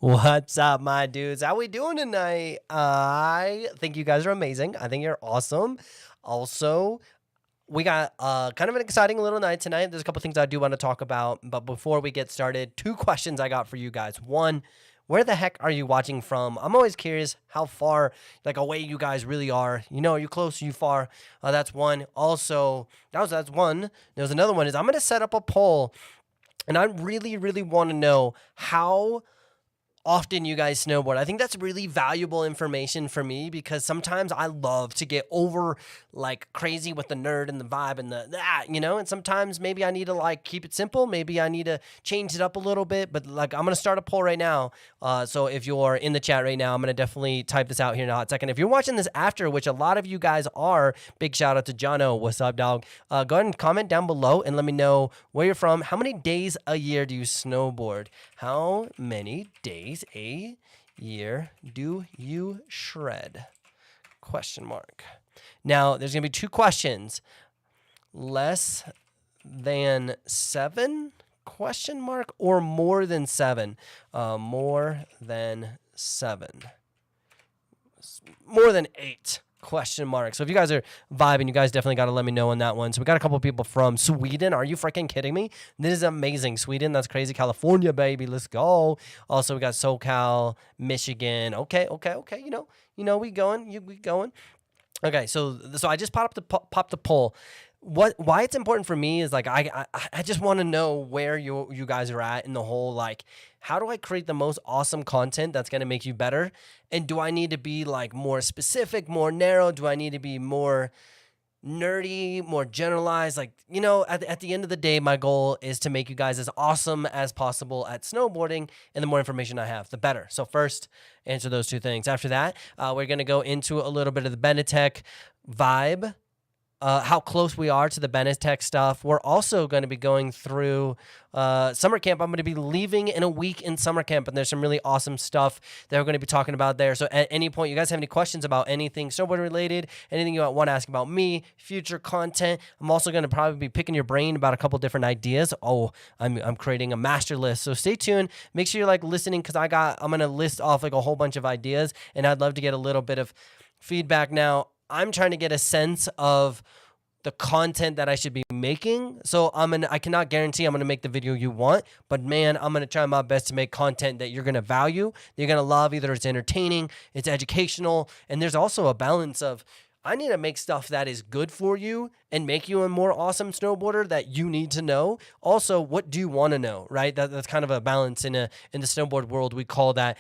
What's up, my dudes? How we doing tonight? I think you guys are amazing. I think you're awesome. Also, we got kind of an exciting little night tonight. There's a couple things I do want to talk about, but before we get started, 2 questions I got for you guys. One, where the heck are you watching from? I'm always curious how far away you guys really are. You know, are you close? Are you far? That's one. Also, that's one. There's another one is I'm going to set up a poll, and I really, really want to know how often you guys snowboard. I think that's really valuable information for me because sometimes I love to get over crazy with the nerd and the vibe and and sometimes maybe I need to keep it simple. Maybe I need to change it up a little bit, but I'm going to start a poll right now. So if you're in the chat right now, I'm going to definitely type this out here in a hot second. If you're watching this after, which a lot of you guys are, big shout out to Jono. What's up, dog? Go ahead and comment down below and let me know where you're from. How many days a year do you snowboard? How many days a year do you shred? Question mark. Now, there's going to be 2 questions. Less than 7? Question mark, or more than 7? More than 7. More than 8? Question mark. So if you guys are vibing, you guys definitely got to let me know on that one. So we got a couple people from Sweden. Are you freaking kidding me? This is amazing. Sweden, that's crazy. California, baby, let's go. Also, we got SoCal, Michigan. Okay. You know, we going. Okay, so I just popped the poll. Why it's important for me is like I just want to know where you guys are at in the whole, like, how do I create the most awesome content that's going to make you better? And do I need to be like more specific, more narrow? Do I need to be more nerdy, more generalized? Like, you know, at the end of the day, my goal is to make you guys as awesome as possible at snowboarding, and the more information I have, the better. So first, answer those two things. After that, we're going to go into a little bit of the BENETEK vibe, how close we are to the BENETEK stuff. We're also going to be going through summer camp. I'm going to be leaving in a week in summer camp, and there's some really awesome stuff that we're going to be talking about there. So at any point, you guys have any questions about anything snowboard related, anything you want to ask about me, future content, I'm also going to probably be picking your brain about a couple different ideas. Oh, I'm creating a master list. So stay tuned. Make sure you're like listening, because I'm going to list off like a whole bunch of ideas, and I'd love to get a little bit of feedback. Now, I'm trying to get a sense of the content that I should be making. So I cannot guarantee I'm going to make the video you want, but man, I'm going to try my best to make content that you're going to value, that you're going to love. Either it's entertaining, it's educational, and there's also a balance of, I need to make stuff that is good for you and make you a more awesome snowboarder that you need to know. Also, what do you want to know, right? That's kind of a balance in the snowboard world. We call that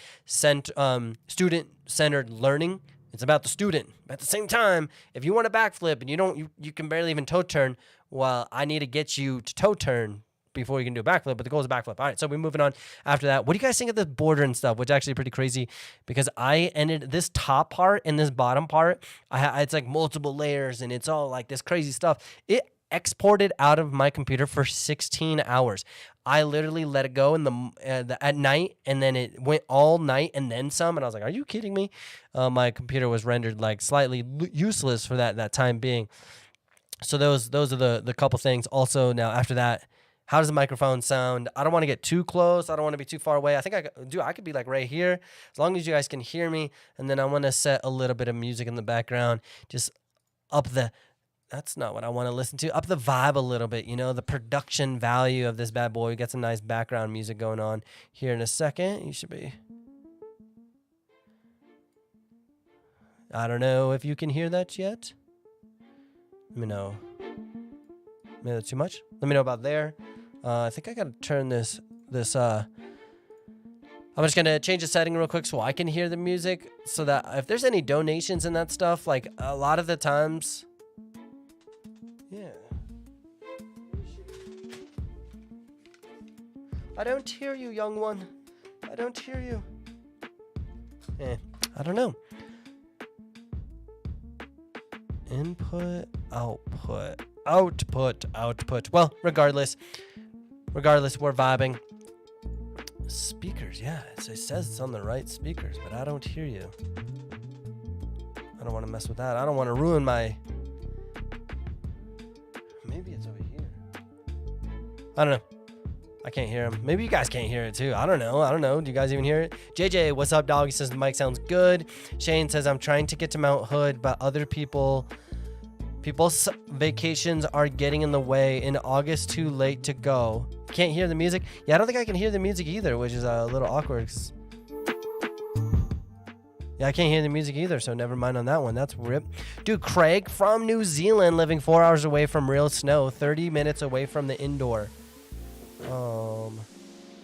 student-centered learning. It's about the student. At the same time, if you want a backflip and you can barely even toe turn, well, I need to get you to toe turn before you can do a backflip, but the goal is a backflip. All right, so we're moving on after that. What do you guys think of this border and stuff, which is actually pretty crazy, because I ended this top part and this bottom part. It's like multiple layers, and it's all like this crazy stuff. It exported out of my computer for 16 hours. I literally let it go at night, and then it went all night and then some. And I was like, "Are you kidding me?" My computer was rendered like slightly useless for that time being. So those are the couple things. Also, now after that, how does the microphone sound? I don't want to get too close. I don't want to be too far away. I think I could be like right here, as long as you guys can hear me. And then I want to set a little bit of music in the background, just up the. That's not what I want to listen to. Up the vibe a little bit, you know, the production value of this bad boy. We got some nice background music going on here in a second. You should be. I don't know if you can hear that yet. Let me know. Maybe that's too much. Let me know about there. I think I got to turn this. I'm just going to change the setting real quick so I can hear the music, so that if there's any donations and that stuff, like a lot of the times. Yeah. I don't hear you, young one. I don't hear you. I don't know. Input, output. Well, regardless, we're vibing. Speakers, yeah. It says it's on the right speakers, but I don't hear you. I don't want to mess with that. I don't want to ruin my... Maybe it's over here. I don't know. I can't hear him. Maybe you guys can't hear it too. I don't know. Do you guys even hear it? JJ, what's up, dog? He says the mic sounds good. Shane says, I'm trying to get to Mount Hood, but other people's vacations are getting in the way. In August, too late to go. Can't hear the music? Yeah, I don't think I can hear the music either, which is a little awkward. Yeah, I can't hear the music either, so never mind on that one. That's rip. Dude, Craig from New Zealand, living 4 hours away from real snow, 30 minutes away from the indoor.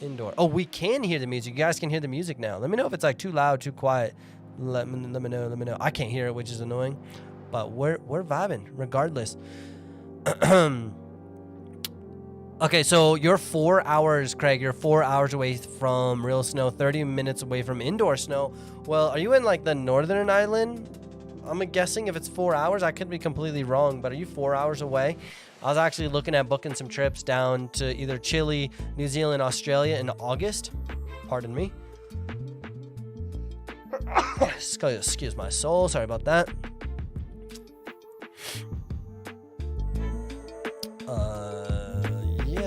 Indoor. Oh, we can hear the music. You guys can hear the music now. Let me know if it's like too loud, too quiet. Let me know. I can't hear it, which is annoying. But we're vibing regardless. Okay, so you're 4 hours, Craig. You're 4 hours away from real snow, 30 minutes away from indoor snow. Well, are you in like the Northern Island? I'm guessing if it's 4 hours. I could be completely wrong, but are you 4 hours away? I was actually looking at booking some trips down to either Chile, New Zealand, Australia in August. Pardon me. Excuse my soul. Sorry about that.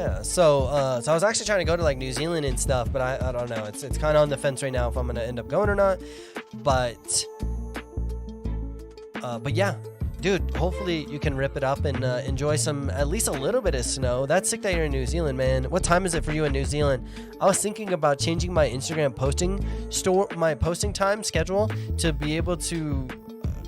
Yeah, so I was actually trying to go to like New Zealand and stuff, but I don't know. It's kind of on the fence right now if I'm gonna end up going or not. But yeah, dude. Hopefully you can rip it up and enjoy some at least a little bit of snow. That's sick that you're in New Zealand, man. What time is it for you in New Zealand? I was thinking about changing my Instagram my posting time schedule to be able to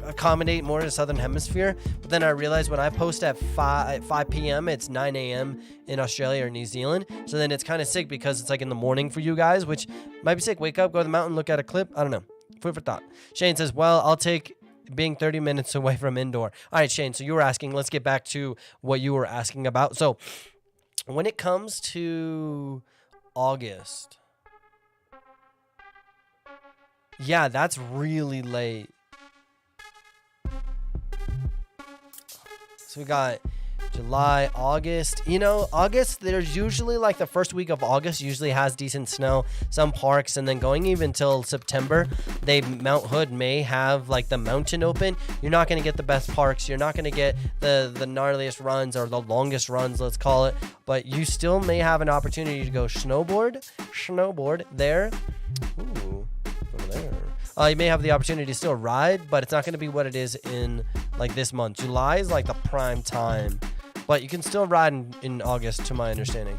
accommodate more in the Southern Hemisphere, but then I realized when I post at 5 p.m. it's 9 a.m. in Australia or New Zealand, so then it's kind of sick because it's like in the morning for you guys, which might be sick. Wake up, go to the mountain, look at a clip. I don't know. Food for thought. Shane says, well, I'll take being 30 minutes away from indoor. All right, Shane, so you were asking, let's get back to what you were asking about. So when it comes to August, yeah, that's really late. So we got July, August. You know, August, there's usually like the first week of August usually has decent snow, some parks, and then going even till September, Mount Hood may have like the mountain open. You're not going to get the best parks. You're not going to get the gnarliest runs or the longest runs, let's call it, but you still may have an opportunity to go snowboard there. Ooh, over there. You may have the opportunity to still ride, but it's not going to be what it is in like this month. July is like the prime time, but you can still ride in August, to my understanding.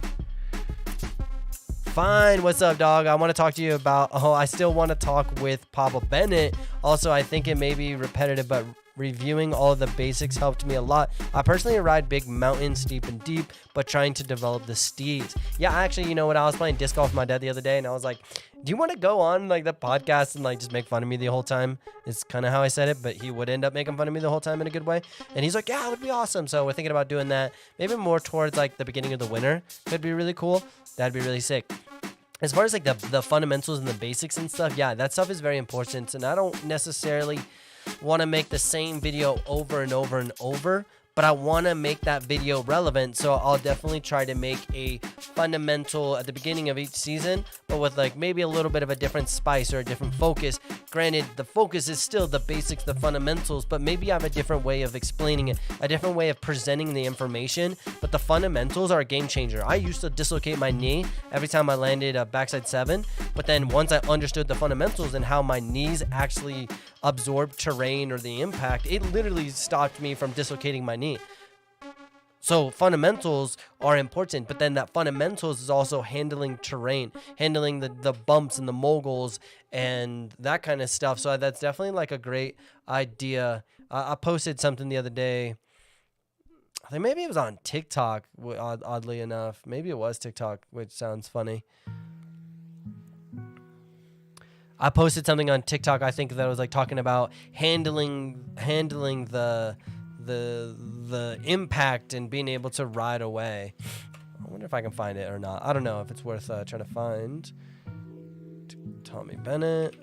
Fine. What's up, dog? I want to talk to you about, I still want to talk with Papa Bennett. Also, I think it may be repetitive, but reviewing all of the basics helped me a lot. I personally ride big mountains, steep and deep, but trying to develop the steeds. Yeah, actually, you know what? I was playing disc golf with my dad the other day, and I was like, do you want to go on like the podcast and like just make fun of me the whole time? It's kind of how I said it, but he would end up making fun of me the whole time in a good way. And he's like, yeah, it would be awesome. So we're thinking about doing that. Maybe more towards like the beginning of the winter. Could be really cool. That'd be really sick. As far as like the fundamentals and the basics and stuff, yeah, that stuff is very important. And I don't necessarily want to make the same video over and over and over, but I want to make that video relevant. So I'll definitely try to make a fundamental at the beginning of each season, but with like maybe a little bit of a different spice or a different focus. Granted, the focus is still the basics, the fundamentals, but maybe I have a different way of explaining it, a different way of presenting the information. But the fundamentals are a game changer. I used to dislocate my knee every time I landed a backside 7, but then once I understood the fundamentals and how my knees actually absorb terrain or the impact, it literally stopped me from dislocating my knee. So fundamentals are important, but then that fundamentals is also handling terrain, handling the bumps and the moguls and that kind of stuff. So that's definitely like a great idea. I posted something the other day. I think maybe it was on TikTok, oddly enough. Maybe it was TikTok, which sounds funny. I posted something on TikTok, I think, that was like talking about handling the impact and being able to ride away. I wonder if I can find it or not. I don't know if it's worth trying to find. Tommy Bennett.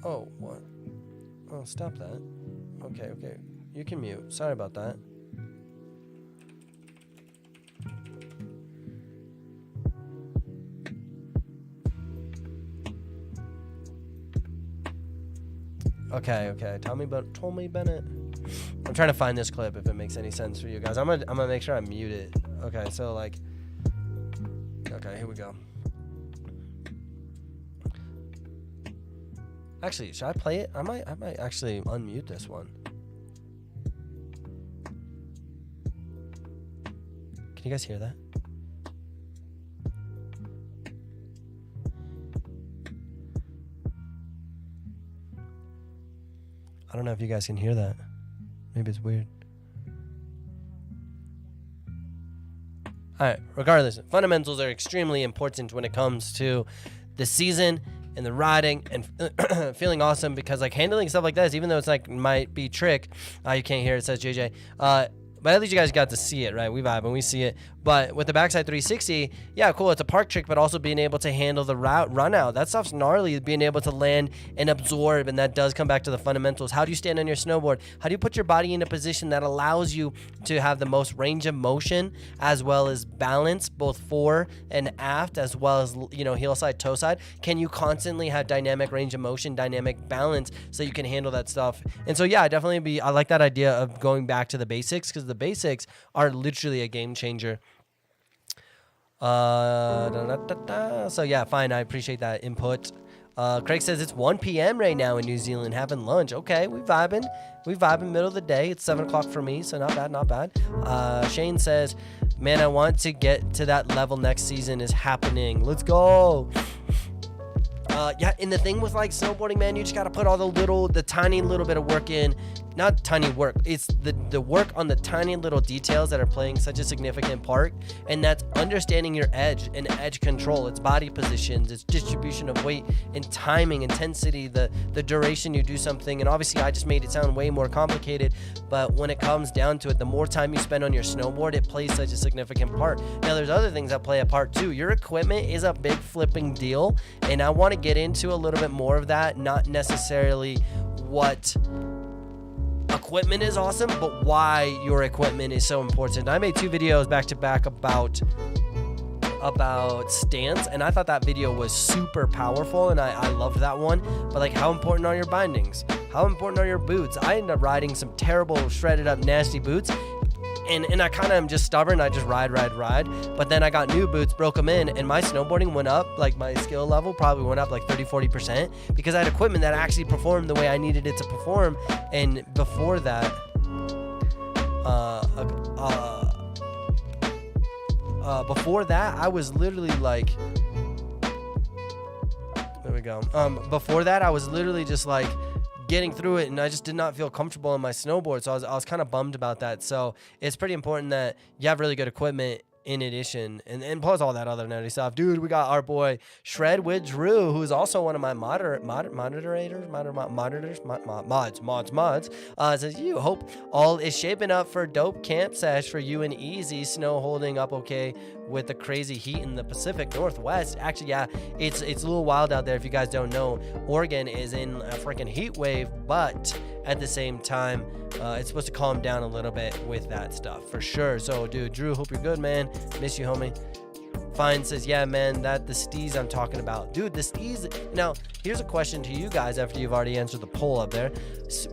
Oh, what? Oh, stop that. Okay. You can mute. Sorry about that. Okay. Tommy Bennett. I'm trying to find this clip if it makes any sense for you guys. I'm gonna make sure I mute it. Okay, so like, okay, here we go. Actually, should I play it? I might actually unmute this one. Can you guys hear that? I don't know if you guys can hear that. Maybe it's weird. All right, regardless, fundamentals are extremely important when it comes to the season and the riding and feeling awesome, because like handling stuff like this, even though it's like might be trick, you can't hear it, says JJ. But at least you guys got to see it, right? We vibe and we see it. But with the backside 360, yeah, cool. It's a park trick, but also being able to handle the run out. That stuff's gnarly, being able to land and absorb. And that does come back to the fundamentals. How do you stand on your snowboard? How do you put your body in a position that allows you to have the most range of motion as well as balance, both fore and aft, as well as, you know, heel side, toe side? Can you constantly have dynamic range of motion, dynamic balance, so you can handle that stuff? And so, yeah, I like that idea of going back to the basics, because the basics are literally a game changer. So yeah, fine. I appreciate that input. Craig says it's 1 p.m. right now in New Zealand, having lunch. Okay, we vibing. Middle of the day. It's 7 o'clock for me, so not bad. Shane says, man, I want to get to that level next season is happening. Let's go. Yeah, and the thing with like snowboarding, man, you just got to put all the tiny little bit of work in. Not tiny work, it's the work on the tiny little details that are playing such a significant part, and that's understanding your edge and edge control. It's body positions, it's distribution of weight and timing, intensity, the duration you do something. And obviously I just made it sound way more complicated, but when it comes down to it, the more time you spend on your snowboard, it plays such a significant part. Now there's other things that play a part too. Your equipment is a big flipping deal, and I want to get into a little bit more of that, not necessarily what equipment is awesome, but why your equipment is so important. I made 2 videos back to back about stands, and I thought that video was super powerful, and I loved that one. But like, how important are your bindings? How important are your boots? I ended up riding some terrible, shredded up, nasty boots, and I kind of am just stubborn. I just ride. But then I got new boots, broke them in, and my snowboarding went up. Like, my skill level probably went up like 30-40% because I had equipment that actually performed the way I needed it to perform. And before that, I was literally like, there we go. Before that, I was literally just like getting through it, and I just did not feel comfortable on my snowboard, so I was kind of bummed about that. So it's pretty important that you have really good equipment in addition, and plus all that other nerdy stuff. Dude, we got our boy Shred with Drew, who's also one of my mods. Says, you hope all is shaping up for dope camp sesh for you and Easy. Snow holding up okay with the crazy heat in the Pacific Northwest. Actually, yeah, it's a little wild out there. If you guys don't know, Oregon is in a freaking heat wave, but at the same time, it's supposed to calm down a little bit with that stuff for sure. So, dude, Drew, hope you're good, man. Miss you, homie. Fine says, yeah, man, that the steez I'm talking about. Dude, the steez. Now, here's a question to you guys after you've already answered the poll up there.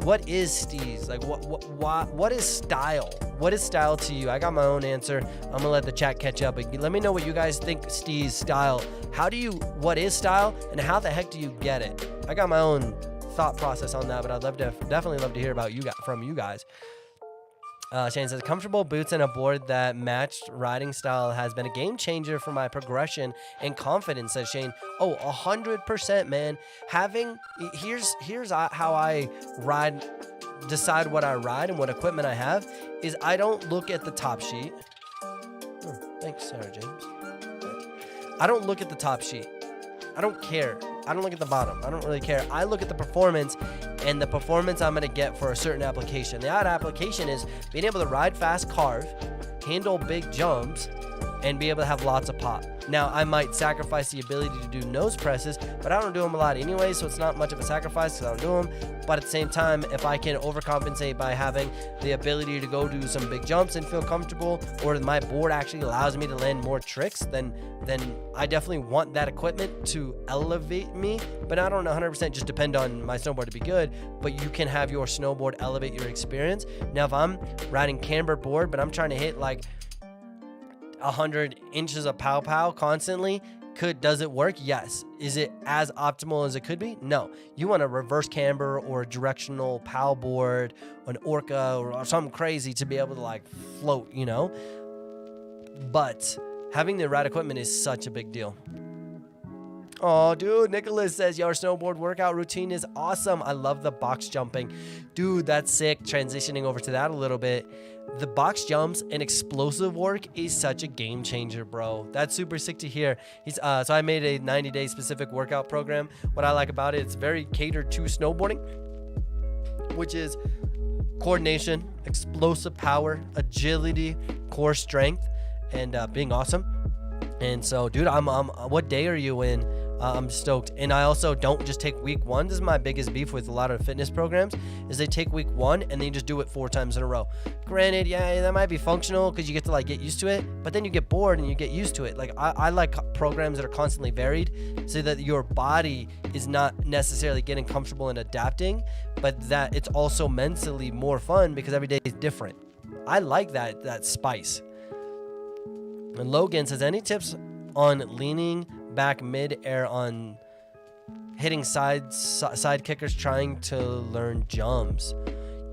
What is steez? Like, what is style? What is style to you? I got my own answer. I'm going to let the chat catch up. But let me know what you guys think steez, style. What is style, and how the heck do you get it? I got my own thought process on that, but I'd definitely love to hear from you guys. Shane says, comfortable boots and a board that matched riding style has been a game changer for my progression and confidence, says Shane. Oh, 100%, man. Here's how I ride, decide what I ride and what equipment I have, is I don't look at the top sheet. Oh, thanks, Sarah James. I don't look at the top sheet. I don't care. I don't look at the bottom. I don't really care. I look at the performance, and the performance I'm going to get for a certain application. The odd application is being able to ride fast carve, handle big jumps, and be able to have lots of pop. Now, I might sacrifice the ability to do nose presses, but I don't do them a lot anyway, so it's not much of a sacrifice because I don't do them. But at the same time, if I can overcompensate by having the ability to go do some big jumps and feel comfortable, or my board actually allows me to land more tricks, then I definitely want that equipment to elevate me. But I don't 100% just depend on my snowboard to be good, but you can have your snowboard elevate your experience. Now, if I'm riding camber board, but I'm trying to hit like 100 inches of pow constantly, does it work? Yes. Is it as optimal as it could be? No. You want a reverse camber or a directional pow board, an orca or something crazy to be able to like float, you know? But having the right equipment is such a big deal. Oh, dude, Nicholas says, your snowboard workout routine is awesome. I love the box jumping. Dude, that's sick. Transitioning over to that a little bit. The box jumps and explosive work is such a game changer, bro. That's super sick to hear. So I made a 90-day specific workout program. What I like about it, it's very catered to snowboarding, which is coordination, explosive power, agility, core strength, and being awesome. And so, dude, what day are you in? I'm stoked. And I also don't just take week 1. This is my biggest beef with a lot of fitness programs, is they take week 1 and then you just do it 4 times in a row. Granted, yeah, that might be functional because you get to like get used to it, but then you get bored and you get used to it. Like I like programs that are constantly varied so that your body is not necessarily getting comfortable and adapting, but that it's also mentally more fun because every day is different. I like that spice. And Logan says, any tips on leaning back mid-air on hitting side kickers trying to learn jumps?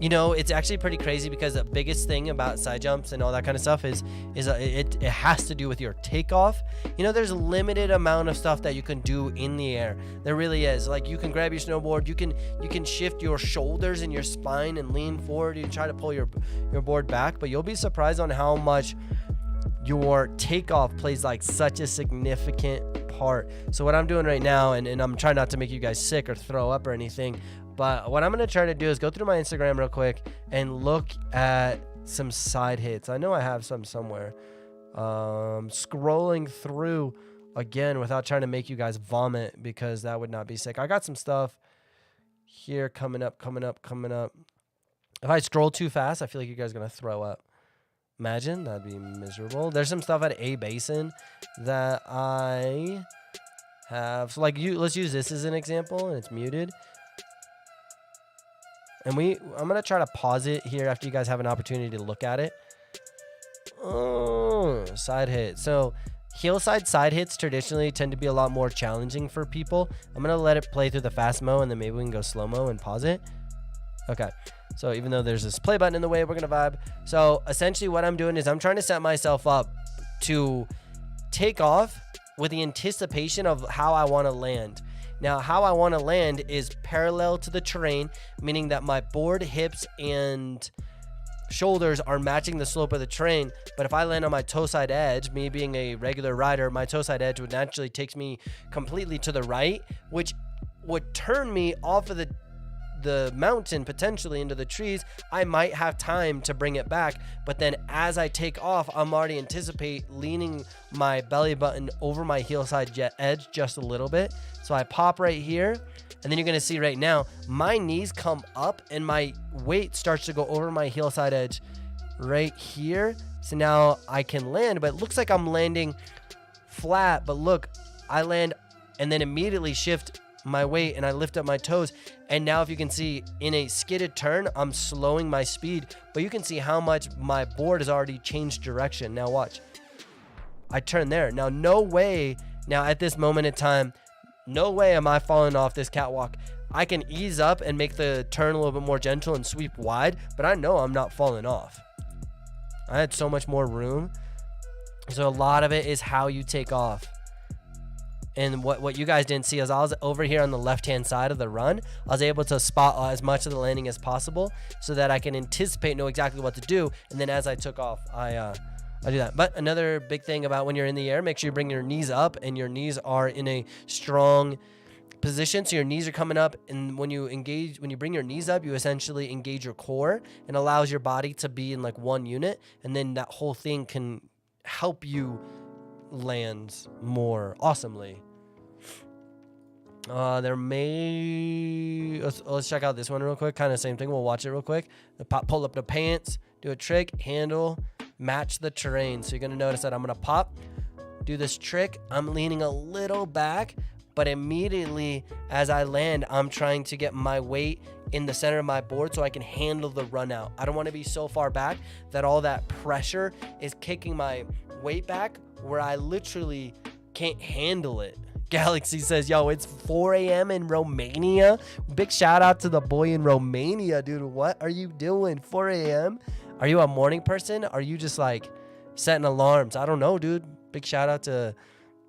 You know, it's actually pretty crazy because the biggest thing about side jumps and all that kind of stuff is it has to do with your takeoff. You know, there's a limited amount of stuff that you can do in the air. There really is. Like, you can grab your snowboard, you can shift your shoulders and your spine and lean forward. You try to pull your board back, but you'll be surprised on how much your takeoff plays like such a significant part. So what I'm doing right now, and I'm trying not to make you guys sick or throw up or anything, but what I'm going to try to do is go through my Instagram real quick and look at some side hits. I know I have some somewhere. Scrolling through again without trying to make you guys vomit, because that would not be sick. I got some stuff here coming up. If I scroll too fast, I feel like you guys are going to throw up. Imagine, that'd be miserable. There's some stuff at A Basin that I have. So like, let's use this as an example, and it's muted. And I'm going to try to pause it here after you guys have an opportunity to look at it. Oh, side hit. So hillside side hits traditionally tend to be a lot more challenging for people. I'm going to let it play through the fast mo, and then maybe we can go slow mo and pause it. Okay. So even though there's this play button in the way, we're going to vibe. So essentially what I'm doing is I'm trying to set myself up to take off with the anticipation of how I want to land. Now, how I want to land is parallel to the terrain, meaning that my board, hips, and shoulders are matching the slope of the terrain. But if I land on my toe side edge, me being a regular rider, my toe side edge would naturally take me completely to the right, which would turn me off of the mountain potentially into the trees. I might have time to bring it back, but then as I take off, I'm already anticipate leaning my belly button over my heel side edge just a little bit. So I pop right here, and then you're gonna see right now my knees come up and my weight starts to go over my heel side edge right here. So now I can land, but it looks like I'm landing flat, but look, I land and then immediately shift my weight and I lift up my toes. And now if you can see, in a skidded turn, I'm slowing my speed, but you can see how much my board has already changed direction. Now watch, I turn there. Now no way, now at this moment in time, no way am I falling off this catwalk. I can ease up and make the turn a little bit more gentle and sweep wide, but I know I'm not falling off. I had so much more room. So a lot of it is how you take off. And what you guys didn't see is I was over here on the left-hand side of the run. I was able to spot as much of the landing as possible so that I can anticipate, know exactly what to do. And then as I took off, I do that. But another big thing about when you're in the air, make sure you bring your knees up and your knees are in a strong position. So your knees are coming up. And when you bring your knees up, you essentially engage your core and allows your body to be in like one unit. And then that whole thing can help you land more awesomely. Let's check out this one real quick. Kind of same thing. We'll watch it real quick. Pull up the pants, do a trick, handle, match the terrain. So you're going to notice that I'm going to pop, do this trick. I'm leaning a little back, but immediately as I land, I'm trying to get my weight in the center of my board so I can handle the run out. I don't want to be so far back that all that pressure is kicking my weight back where I literally can't handle it. Galaxy says, yo, it's 4 a.m. in Romania. Big shout out to the boy in Romania, dude. What are you doing? 4 a.m.? Are you a morning person? Are you just like setting alarms? I don't know, dude. Big shout out to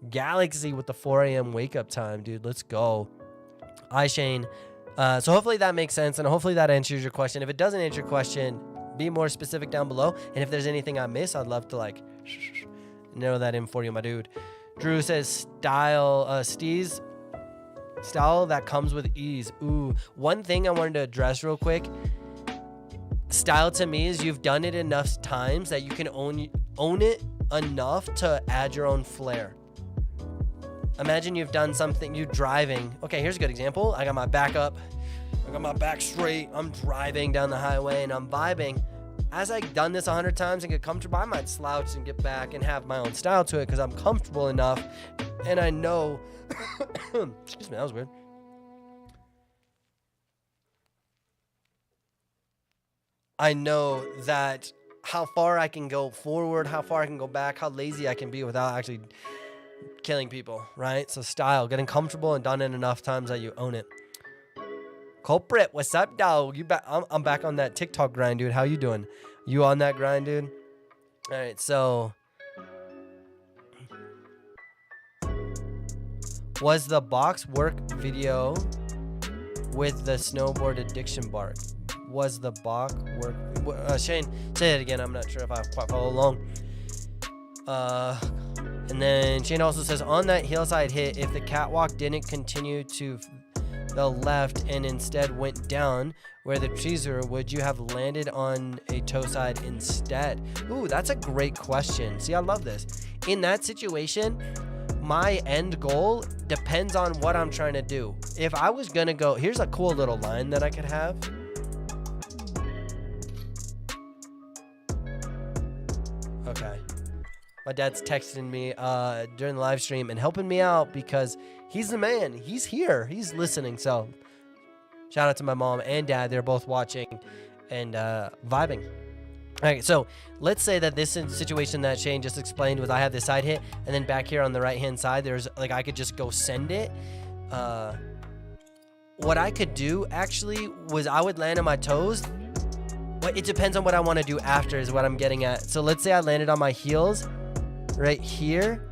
Galaxy with the 4 a.m. wake up time, dude. Let's go. Hi, Shane. So hopefully that makes sense, and hopefully that answers your question. If it doesn't answer your question, be more specific down below. And if there's anything I miss, I'd love to like narrow that in for you, my dude. Drew says style that comes with ease. Ooh, one thing I wanted to address real quick. Style to me is you've done it enough times that you can own it enough to add your own flair. Imagine you've done something, you driving. Okay, here's a good example. I got my back up. I got my back straight. I'm driving down the highway and I'm vibing. As I've done this 100 times and get comfortable, I might slouch and get back and have my own style to it because I'm comfortable enough. And I know, excuse me, that was weird. I know that how far I can go forward, how far I can go back, how lazy I can be without actually killing people, right? So style, getting comfortable and done it enough times that you own it. Culprit, what's up, dog? You back? I'm back on that TikTok grind, dude. How you doing? You on that grind, dude? All right, so was the box work video with the snowboard addiction bark? Was the box work? Shane, say it again. I'm not sure if I quite follow along. And then Shane also says, on that hillside hit, if the catwalk didn't continue to the left and instead went down where the trees were, would you have landed on a toe side instead? Ooh, that's a great question. See, I love this. In that situation, my end goal depends on what I'm trying to do. If I was gonna go, here's a cool little line that I could have. Okay. My dad's texting me during the live stream and helping me out because he's the man. He's here. He's listening. So shout out to my mom and dad. They're both watching and vibing. All right, so let's say that this situation that Shane just explained was I had this side hit, and then back here on the right-hand side, there's like I could just go send it. What I could do actually was I would land on my toes, but it depends on what I want to do after is what I'm getting at. So let's say I landed on my heels right here,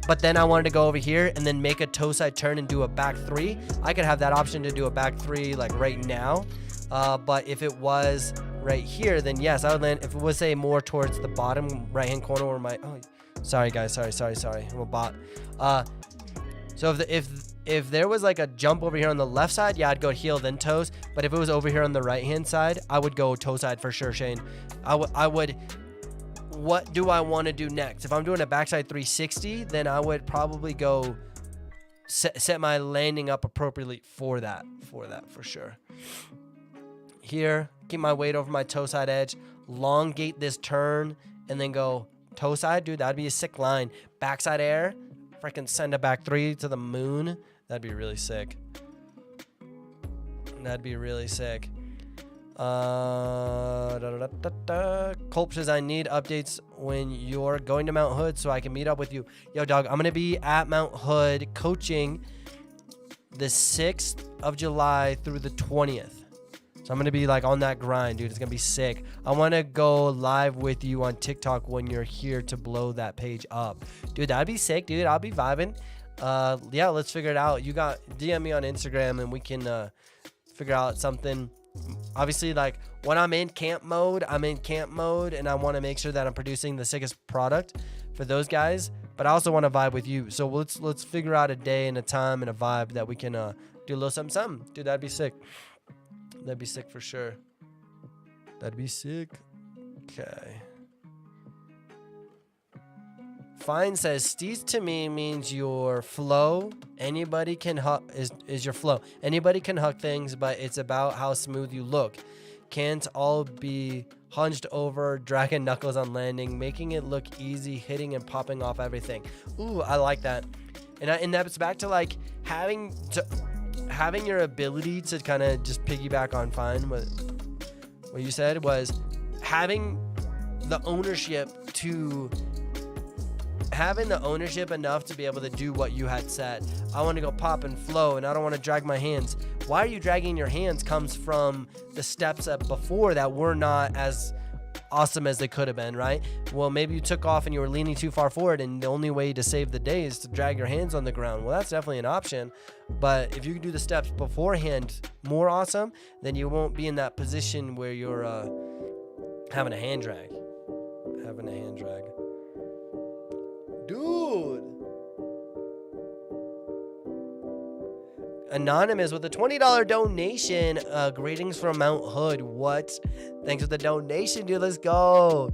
but then I wanted to go over here and then make a toe side turn and do a back three. I could have that option to do a back three like right now. But if it was right here, then yes, I would land. If it was say more towards the bottom right hand corner where my, oh, sorry guys, sorry, I'm a bot. So if there was like a jump over here on the left side, yeah, I'd go heel then toes. But if it was over here on the right hand side, I would go toe side for sure, Shane. I would. What do I want to do next? If I'm doing a backside 360, then I would probably go set my landing up appropriately for that for sure. Here, keep my weight over my toe side edge, elongate this turn, and then go toe side. Dude, that'd be a sick line. Backside air, freaking send a back three to the moon. That'd be really sick. That'd be really sick. Culp says, I need updates when you're going to Mount Hood so I can meet up with you. Yo, dog, I'm going to be at Mount Hood coaching the 6th of July through the 20th. So I'm going to be like on that grind, dude. It's going to be sick. I want to go live with you on TikTok when you're here to blow that page up. Dude, that'd be sick, dude. I'll be vibing. Yeah, let's figure it out. You got DM me on Instagram and we can figure out something. Obviously, like when I'm in camp mode and I want to make sure that I'm producing the sickest product for those guys, but I also want to vibe with you. So let's figure out a day and a time and a vibe that we can do a little something. Dude, that'd be sick. That'd be sick for sure. That'd be sick. Okay. Fine says, Steez to me means your flow. Anybody can is your flow. Anybody can huck things, but it's about how smooth you look. Can't all be hunched over, dragging knuckles on landing, making it look easy, hitting and popping off everything. Ooh, I like that. And that's back to like having your ability to kind of just piggyback on Fine. What you said was having the ownership enough to be able to do what you had said. I want to go pop and flow and I don't want to drag my hands. Why are you dragging your hands comes from the steps up before that were not as awesome as they could have been, right? Well, maybe you took off and you were leaning too far forward and the only way to save the day is to drag your hands on the ground. Well, that's definitely an option. But if you can do the steps beforehand more awesome, then you won't be in that position where you're having a hand drag. Dude. Anonymous with a $20 donation. Greetings from Mount Hood. What? Thanks for the donation, dude. Let's go.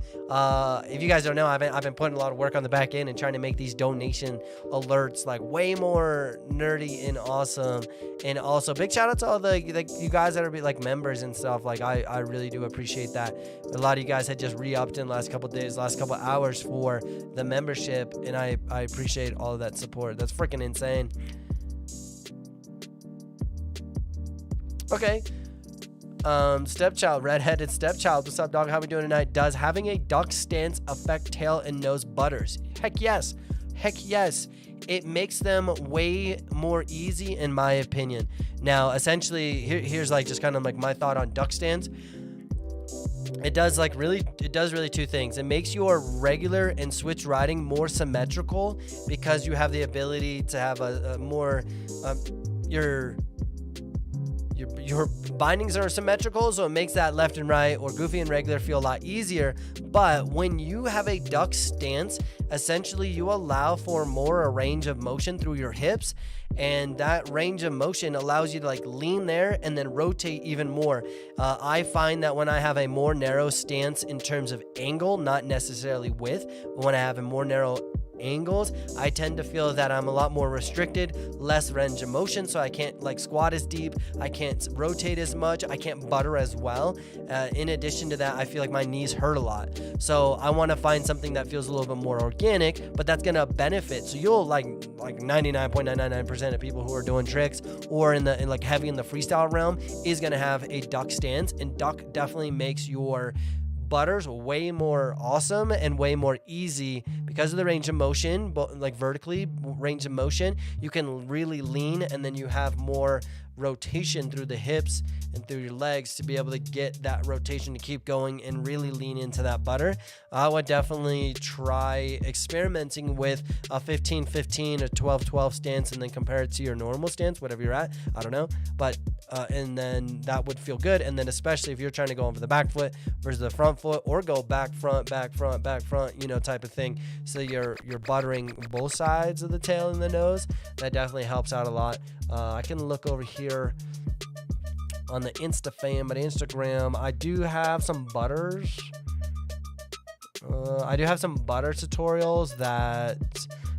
If you guys don't know, I've been putting a lot of work on the back end and trying to make these donation alerts like way more nerdy and awesome. And also, big shout out to all the you guys that are like members and stuff. Like I really do appreciate that. A lot of you guys had just re-upped in the last couple days, last couple hours for the membership, and I appreciate all of that support. That's freaking insane. Stepchild, redheaded stepchild. What's up, dog? How we doing tonight? Does having a duck stance affect tail and nose butters? Heck yes. Heck yes. It makes them way more easy, in my opinion. Now, essentially, here's like just kind of like my thought on duck stance. It does really two things. It makes your regular and switch riding more symmetrical because you have the ability to have a more your bindings are symmetrical, so it makes that left and right or goofy and regular feel a lot easier. But when you have a duck stance, essentially you allow for more a range of motion through your hips, and that range of motion allows you to like lean there and then rotate even more. I find that when I have a more narrow stance in terms of angle, not necessarily width, but when I have a more narrow angles, I tend to feel that I'm a lot more restricted, less range of motion, so I can't like squat as deep, I can't rotate as much, I can't butter as well. In addition to that, I feel like my knees hurt a lot, so I want to find something that feels a little bit more organic, but that's gonna benefit. So you'll like 99.999% of people who are doing tricks or in like heavy in the freestyle realm is gonna have a duck stance, and duck definitely makes your butters way more awesome and way more easy because of the range of motion, but like vertically range of motion, you can really lean, and then you have more rotation through the hips and through your legs to be able to get that rotation to keep going and really lean into that butter. I would definitely try experimenting with a 15-15, a 12-12 stance, and then compare it to your normal stance, whatever you're at. I don't know, but and then that would feel good. And then especially if you're trying to go over the back foot versus the front foot, or go back front, type of thing. So you're buttering both sides of the tail and the nose. That definitely helps out a lot. I can look over here on the Instagram. I do have some butters. I do have some butter tutorials that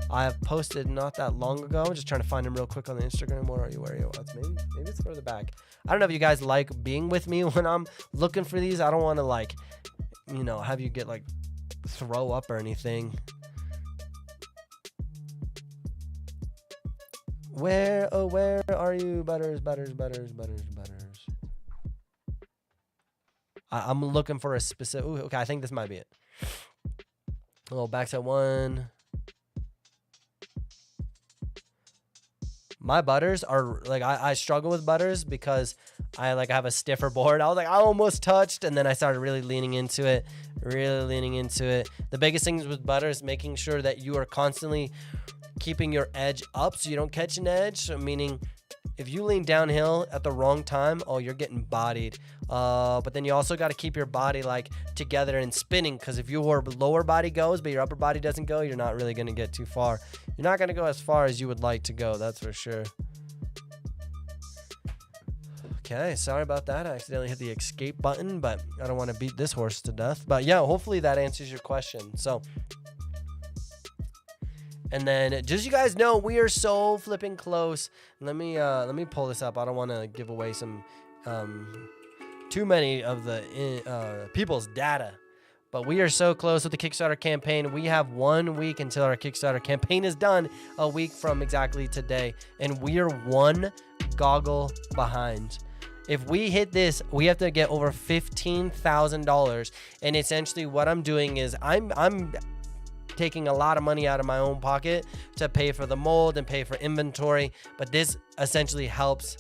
I have posted not that long ago. I'm just trying to find them real quick on the Instagram. Where are you? Maybe it's further back. I don't know if you guys like being with me when I'm looking for these. I don't want to like, have you get like throw up or anything. Where are you? Butters. I'm looking for a specific. Ooh, okay, I think this might be it. Oh, back to one. My butters are like, I struggle with butters because I have a stiffer board. I was like, I almost touched, and then I started really leaning into it. The biggest things with butter is making sure that you are constantly keeping your edge up so you don't catch an edge. So meaning if you lean downhill at the wrong time, you're getting bodied. But then you also got to keep your body like together and spinning, because if your lower body goes but your upper body doesn't go, you're not really going to get too far. You're not going to go as far as you would like to go, that's for sure. Okay, sorry about that. I accidentally hit the escape button, but I don't want to beat this horse to death. But yeah, hopefully that answers your question. So, and then just so you guys know, we are so flipping close. Let me pull this up. I don't want to give away some too many of the people's data, but we are so close with the Kickstarter campaign. We have 1 week until our Kickstarter campaign is done, a week from exactly today, and we are one goggle behind. If we hit this, we have to get over $15,000, and essentially what I'm doing is I'm taking a lot of money out of my own pocket to pay for the mold and pay for inventory, but this essentially helps.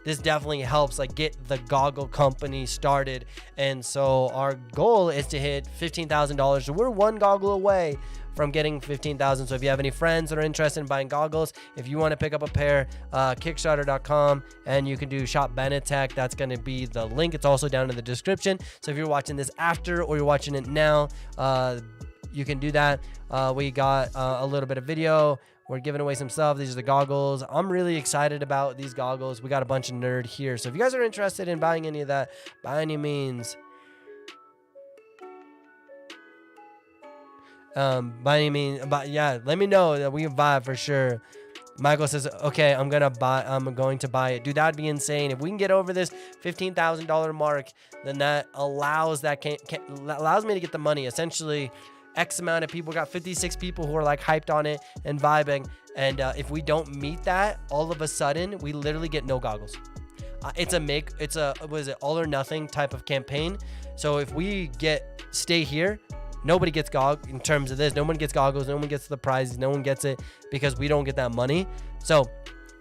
This definitely helps like get the goggle company started. And so our goal is to hit $15,000. So we're one goggle away from getting 15,000. So if you have any friends that are interested in buying goggles, if you want to pick up a pair, Kickstarter.com, and you can do shop BENETEK. That's going to be the link. It's also down in the description. So if you're watching this after or you're watching it now, you can do that. We got a little bit of video. We're giving away some stuff. These are the goggles. I'm really excited about these goggles. We got a bunch of nerd here. So if you guys are interested in buying any of that, by any means, but yeah, let me know that we can buy it for sure. Michael says, okay, I'm going to buy it. Dude, that'd be insane. If we can get over this $15,000 mark, then that allows allows me to get the money. Essentially, X amount of people, got 56 people who are like hyped on it and vibing. And if we don't meet that, all of a sudden, we literally get no goggles. it's a was it all or nothing type of campaign. So if we stay here, nobody gets in terms of this. No one gets goggles. No one gets the prizes. No one gets it because we don't get that money. So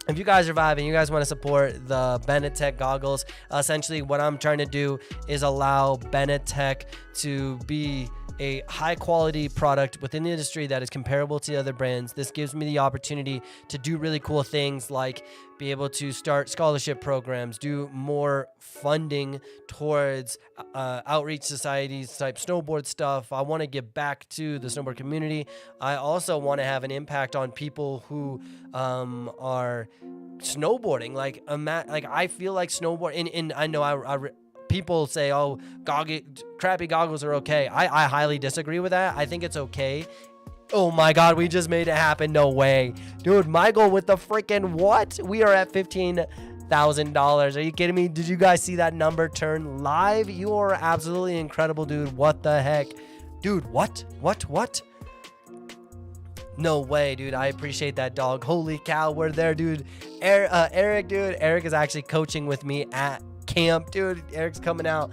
if you guys are vibing, you guys want to support the BENETEK goggles, essentially what I'm trying to do is allow BENETEK to be a high quality product within the industry that is comparable to the other brands. This gives me the opportunity to do really cool things like be able to start scholarship programs, do more funding towards outreach societies type snowboard stuff. I want to give back to the snowboard community. I also want to have an impact on people who are snowboarding. Like I feel like snowboard, and I know people say, oh, crappy goggles are okay. I highly disagree with that. I think it's okay. Oh my God, we just made it happen. No way. Dude, Michael with the freaking what? We are at $15,000. Are you kidding me? Did you guys see that number turn live? You are absolutely incredible, dude. What the heck? Dude, what? No way, dude. I appreciate that, dog. Holy cow, we're there, dude. Eric, dude. Eric is actually coaching with me at camp, dude. Eric's coming out.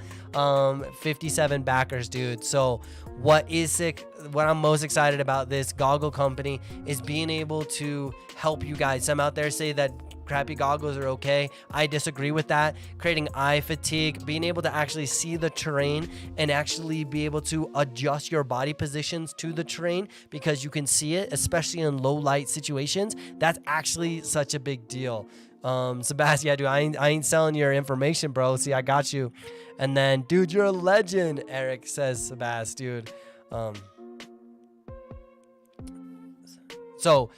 57 backers, dude. So what is sick, what I'm most excited about this goggle company is being able to help you guys. Some out there say that crappy goggles are okay. I disagree with that. Creating eye fatigue, being able to actually see the terrain and actually be able to adjust your body positions to the terrain because you can see it, especially in low light situations. That's actually such a big deal. Sebastian, yeah, dude, I ain't selling your information, bro. See, I got you. And then, dude, you're a legend, Eric says, Sebastian, dude. So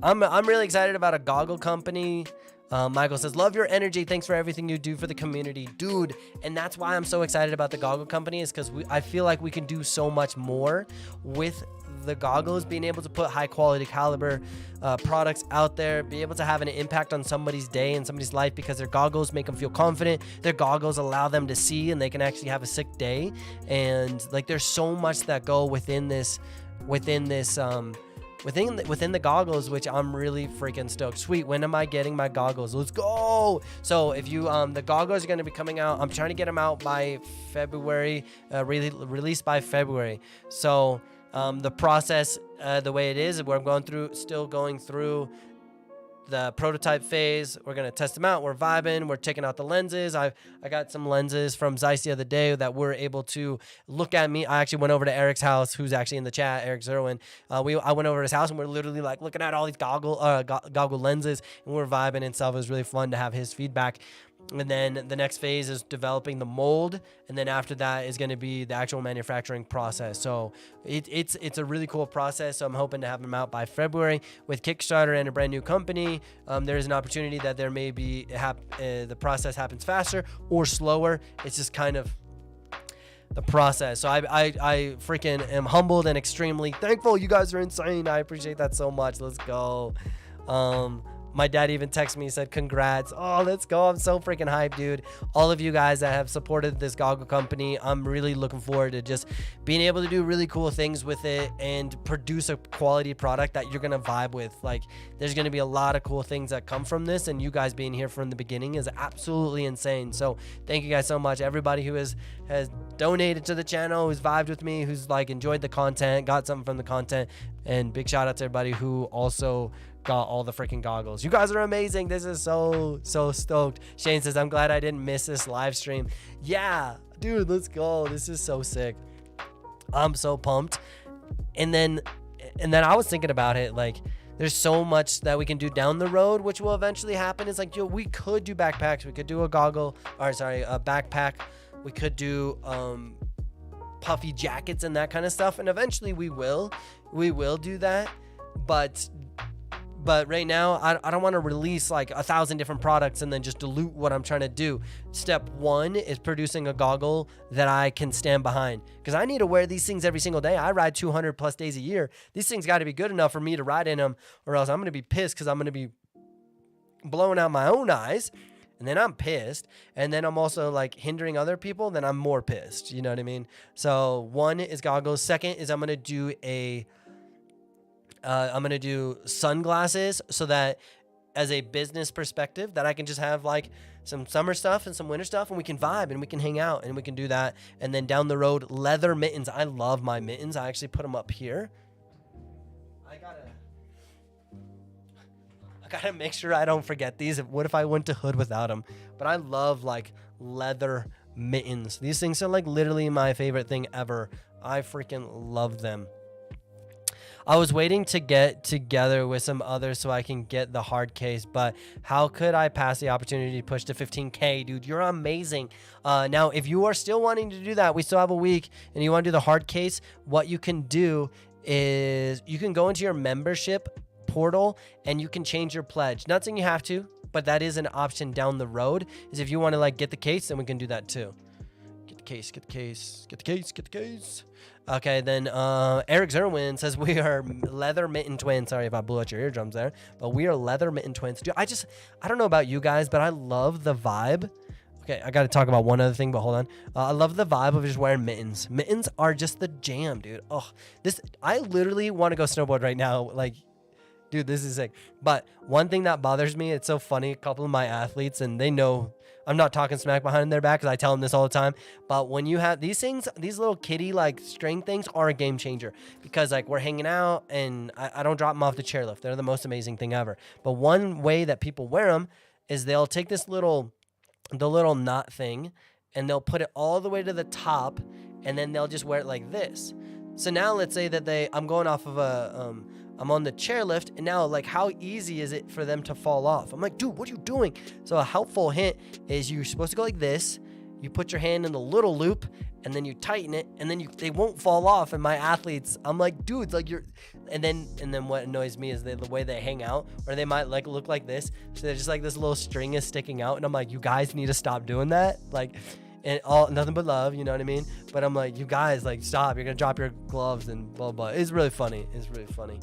I'm really excited about a goggle company. Michael says, love your energy. Thanks for everything you do for the community, dude. And that's why I'm so excited about the goggle company is because I feel like we can do so much more with the goggles, being able to put high quality caliber products out there, be able to have an impact on somebody's day and somebody's life because their goggles make them feel confident. Their goggles allow them to see and they can actually have a sick day. And like, there's so much that go within the goggles, which I'm really freaking stoked. Sweet, when am I getting my goggles? Let's go. So if you the goggles are going to be coming out, I'm trying to get them out by February, released by February. So the process, the way it is, we're still going through the prototype phase. We're going to test them out. We're vibing. We're checking out the lenses. I got some lenses from Zeiss the other day that we're able to look at me. I actually went over to Eric's house, who's actually in the chat, Eric Zerwin. I went over to his house and we're literally like looking at all these goggle lenses and we're vibing and stuff. It was really fun to have his feedback. And then the next phase is developing the mold. And then after that is going to be the actual manufacturing process. So it's a really cool process. So I'm hoping to have them out by February with Kickstarter and a brand new company. There's an opportunity that there may be the process happens faster or slower. It's just kind of the process. So I freaking am humbled and extremely thankful. You guys are insane. I appreciate that so much. Let's go. My dad even texted me and said, congrats. Oh, let's go. I'm so freaking hyped, dude. All of you guys that have supported this goggle company, I'm really looking forward to just being able to do really cool things with it and produce a quality product that you're going to vibe with. Like, there's going to be a lot of cool things that come from this, and you guys being here from the beginning is absolutely insane. So thank you guys so much. Everybody who has donated to the channel, who's vibed with me, who's like enjoyed the content, got something from the content, and big shout out to everybody who also got all the freaking goggles. You guys are amazing. This is so stoked. Shane says, I'm glad I didn't miss this live stream. Yeah, dude, let's go. This is so sick. I'm so pumped. And then I was thinking about it, like, there's so much that we can do down the road, which will eventually happen. It's like, yo, we could do backpacks. We could do a backpack. We could do puffy jackets and that kind of stuff. And eventually we will do that. But right now, I don't want to release like 1,000 different products and then just dilute what I'm trying to do. Step one is producing a goggle that I can stand behind, because I need to wear these things every single day. I ride 200 plus days a year. These things got to be good enough for me to ride in them, or else I'm going to be pissed because I'm going to be blowing out my own eyes. And then I'm pissed. And then I'm also like hindering other people. Then I'm more pissed. You know what I mean? So one is goggles. Second is I'm going to do sunglasses, so that as a business perspective, that I can just have like some summer stuff and some winter stuff, and we can vibe and we can hang out and we can do that. And then down the road, leather mittens. I love my mittens. I actually put them up here. I gotta make sure I don't forget these. What if I went to Hood without them? But I love like leather mittens. These things are like literally my favorite thing ever. I freaking love them. I was waiting to get together with some others so I can get the hard case, but how could I pass the opportunity to push to 15K? Dude, you're amazing. Now, if you are still wanting to do that, we still have a week, and you want to do the hard case, what you can do is you can go into your membership portal and you can change your pledge. Not saying you have to, but that is an option down the road, is if you want to like get the case, then we can do that too. Get the case, get the case, get the case, get the case. Okay, then Eric Zerwin says we are leather mitten twins. Sorry if I blew out your eardrums there, but we are leather mitten twins. Dude, I don't know about you guys, but I love the vibe. Okay, I got to talk about one other thing, but hold on. I love the vibe of just wearing mittens. Mittens are just the jam, dude. Oh, I literally want to go snowboard right now. Like, dude, this is sick. But one thing that bothers me, it's so funny, a couple of my athletes, and they know I'm not talking smack behind their back because I tell them this all the time. But when you have these things, these little kitty like string things are a game changer, because like we're hanging out and I don't drop them off the chairlift. They're the most amazing thing ever. But one way that people wear them is they'll take the little knot thing and they'll put it all the way to the top, and then they'll just wear it like this. So now let's say that I'm going off of I'm on the chairlift, and now like how easy is it for them to fall off? I'm like, dude, what are you doing? So a helpful hint is you're supposed to go like this. You put your hand in the little loop, and then you tighten it, and then they won't fall off. And my athletes, I'm like, dude, like and then what annoys me is the way they hang out, or they might like look like this. So they're just like this little string is sticking out, and I'm like, you guys need to stop doing that. Like, and nothing but love, you know what I mean? But I'm like, you guys, like, stop. You're gonna drop your gloves and blah blah. It's really funny. It's really funny.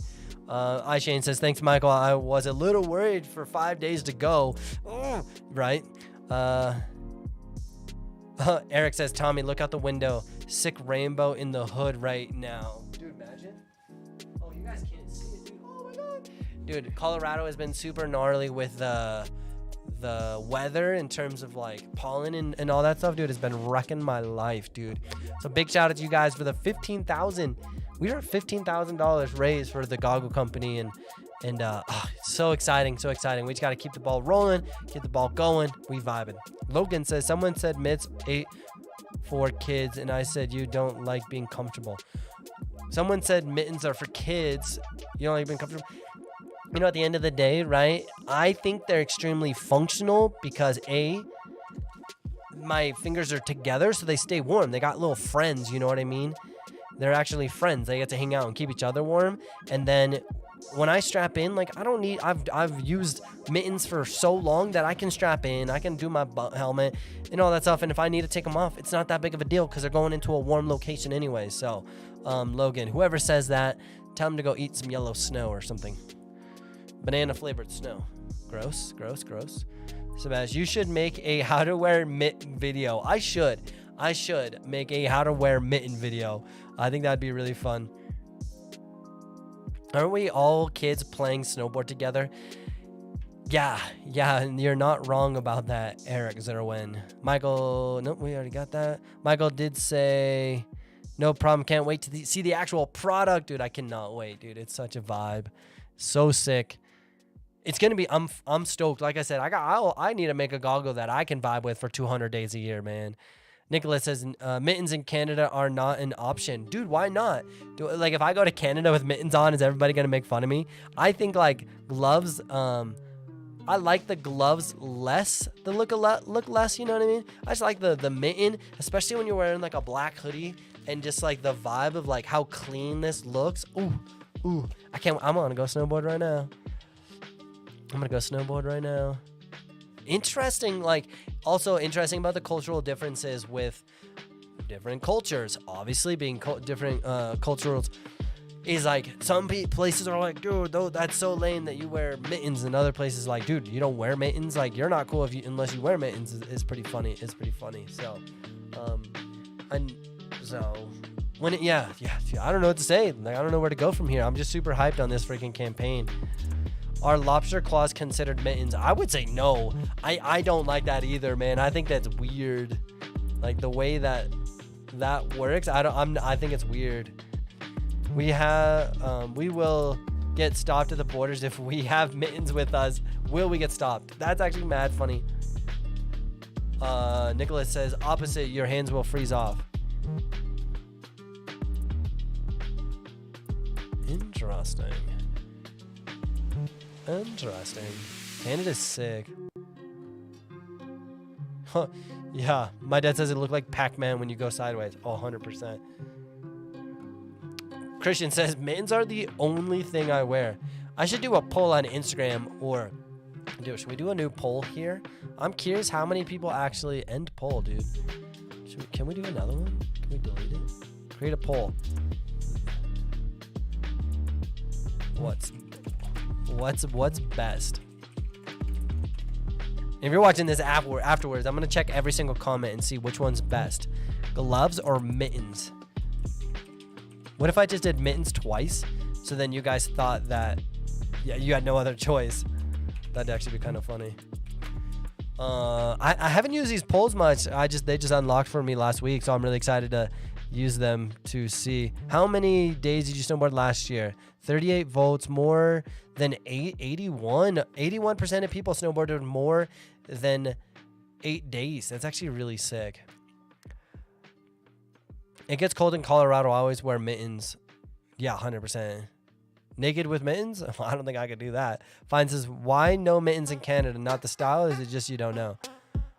iShane says, thanks, Michael. I was a little worried for 5 days to go. Right? Eric says, Tommy, look out the window. Sick rainbow in the hood right now. Dude, imagine. Oh, you guys can't see it, dude. Oh my God. Dude, Colorado has been super gnarly with the weather in terms of like pollen and all that stuff. Dude, it's been wrecking my life, dude. So big shout out to you guys for the 15,000. We are at $15,000 raised for the goggle company, and so exciting, so exciting. We just got to keep the ball rolling, get the ball going. We vibing. Logan says, someone said mitts 8 for kids, and I said you don't like being comfortable. Someone said mittens are for kids. You don't like being comfortable. You know, at the end of the day, right? I think they're extremely functional because my fingers are together, so they stay warm. They got little friends, you know what I mean? They're actually friends. They get to hang out and keep each other warm. And then when I strap in, like I've used mittens for so long that I can strap in, I can do my helmet and all that stuff. And if I need to take them off, it's not that big of a deal because they're going into a warm location anyway. So, Logan, whoever says that, tell them to go eat some yellow snow or something. Banana flavored snow. Gross, gross, gross. Sebastian, you should make a how to wear mitten video. I should make a how to wear mitten video. I think that'd be really fun. Aren't we all kids playing snowboard together? Yeah, and you're not wrong about that, Eric Zerwin. Michael, nope, we already got that. Michael did say, no problem, can't wait to see the actual product. Dude, I cannot wait, dude. It's such a vibe. So sick. It's gonna be, I'm stoked. Like I said, I need to make a goggle that I can vibe with for 200 days a year, man. Nicholas says, mittens in Canada are not an option. Dude, why not? Like, if I go to Canada with mittens on, is everybody going to make fun of me? I think, like, gloves, I like the gloves less, the look less, you know what I mean? I just like the mitten, especially when you're wearing, like, a black hoodie and just, like, the vibe of, like, how clean this looks. Ooh, I'm going to go snowboard right now. Interesting, like, also interesting about the cultural differences with different cultures. Obviously, being different cultures is like, some places are like, dude, that's so lame that you wear mittens, and other places like, dude, you don't wear mittens. Like, you're not cool unless you wear mittens. It's pretty funny. It's pretty funny. So, when I don't know what to say. Like, I don't know where to go from here. I'm just super hyped on this freaking campaign. Are lobster claws considered mittens? I would say no. I don't like that either, man. I think that's weird. Like the way that works, I think it's weird. We will get stopped at the borders if we have mittens with us. Will we get stopped? That's actually mad funny. Nicholas says opposite, your hands will freeze off. Interesting. Canada's sick. Huh. Yeah, my dad says it looked like Pac-Man when you go sideways. Oh, 100%. Christian says mittens are the only thing I wear. I should do a poll on Instagram, or dude, should we do a new poll here? I'm curious how many people actually end poll, dude. Can we do another one? Can we delete it? Create a poll. What's best? If you're watching this afterwards, I'm gonna check every single comment and see which one's best. Gloves or mittens? What if I just did mittens twice? So then you guys thought that, yeah, you had no other choice. That'd actually be kind of funny. I haven't used these polls much. They just unlocked for me last week, so I'm really excited to use them to see. How many days did you snowboard last year? 38 votes, more than 81. 81% of people snowboarded more than 8 days. That's actually really sick. It gets cold in Colorado. I always wear mittens. Yeah, 100%. Naked with mittens? I don't think I could do that. Fine says, why no mittens in Canada? Not the style? Or is it just you don't know?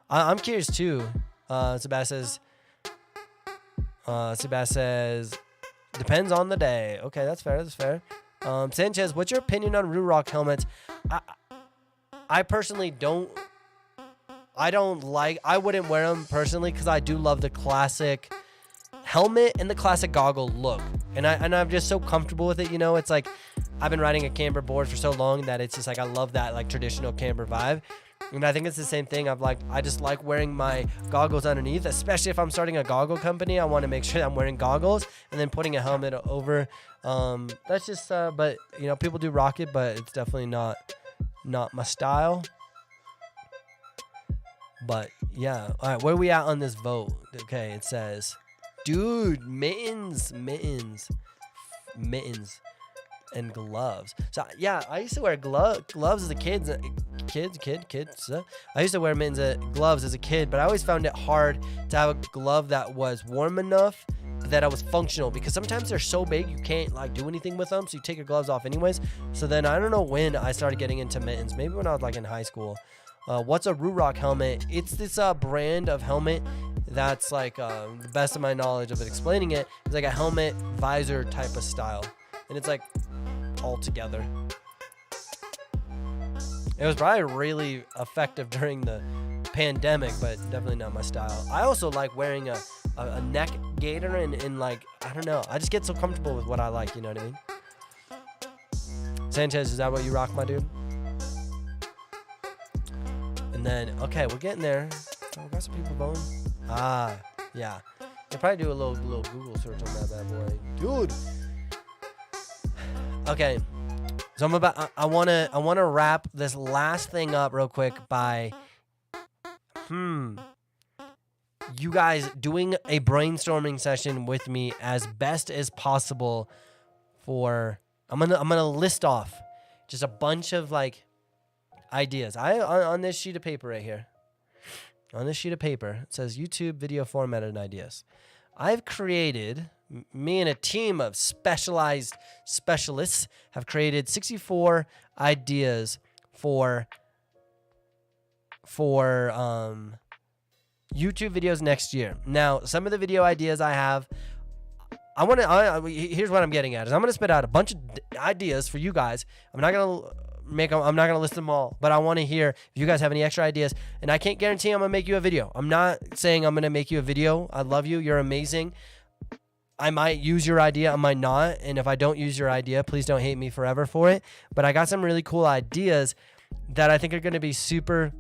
I'm curious too. Sebastian says, depends on the day. Okay, that's fair. Sanchez, what's your opinion on Ruroc helmets? I personally I wouldn't wear them personally because I do love the classic helmet and the classic goggle look. And I'm just so comfortable with it, you know. It's like I've been riding a camber board for so long that it's just like I love that like traditional camber vibe. And I think it's the same thing. I just like wearing my goggles underneath, especially if I'm starting a goggle company. I want to make sure that I'm wearing goggles and then putting a helmet over. That's just, but you know, people do rock it, but it's definitely not my style. But yeah, all right, where are we at on this vote? Okay, it says, dude, mittens, and gloves. So yeah, I used to wear gloves as a kid. I used to wear gloves as a kid, but I always found it hard to have a glove that was warm enough that I was functional, because sometimes they're so big you can't like do anything with them, so you take your gloves off anyways. So then I don't know when I started getting into mittens. Maybe when I was like in high school. What's a Ruroc helmet? It's this brand of helmet that's like the best of my knowledge of it explaining it. It's like a helmet visor type of style, and it's like all together. It was probably really effective during the pandemic, but definitely not my style. I also like wearing a neck gaiter and like, I don't know. I just get so comfortable with what I like, you know what I mean? Sanchez, is that what you rock, my dude? And then, okay, we're getting there. Oh, we got some people voting. Ah, yeah. You probably do a little Google search on that bad boy. Dude. Okay. So I wanna wrap this last thing up real quick by you guys doing a brainstorming session with me as best as possible for I'm gonna list off just a bunch of like ideas. On this sheet of paper right here. On this sheet of paper, it says YouTube video formatted ideas. I've created, me and a team of specialists have created 64 ideas for YouTube videos next year. Now, some of the video ideas I have, here's what I'm getting at is I'm going to spit out a bunch of ideas for you guys. I'm not going to list them all, but I want to hear if you guys have any extra ideas. And I can't guarantee I'm going to make you a video. I'm not saying I'm going to make you a video. I love you. You're amazing. I might use your idea. I might not. And if I don't use your idea, please don't hate me forever for it. But I got some really cool ideas that I think are going to be super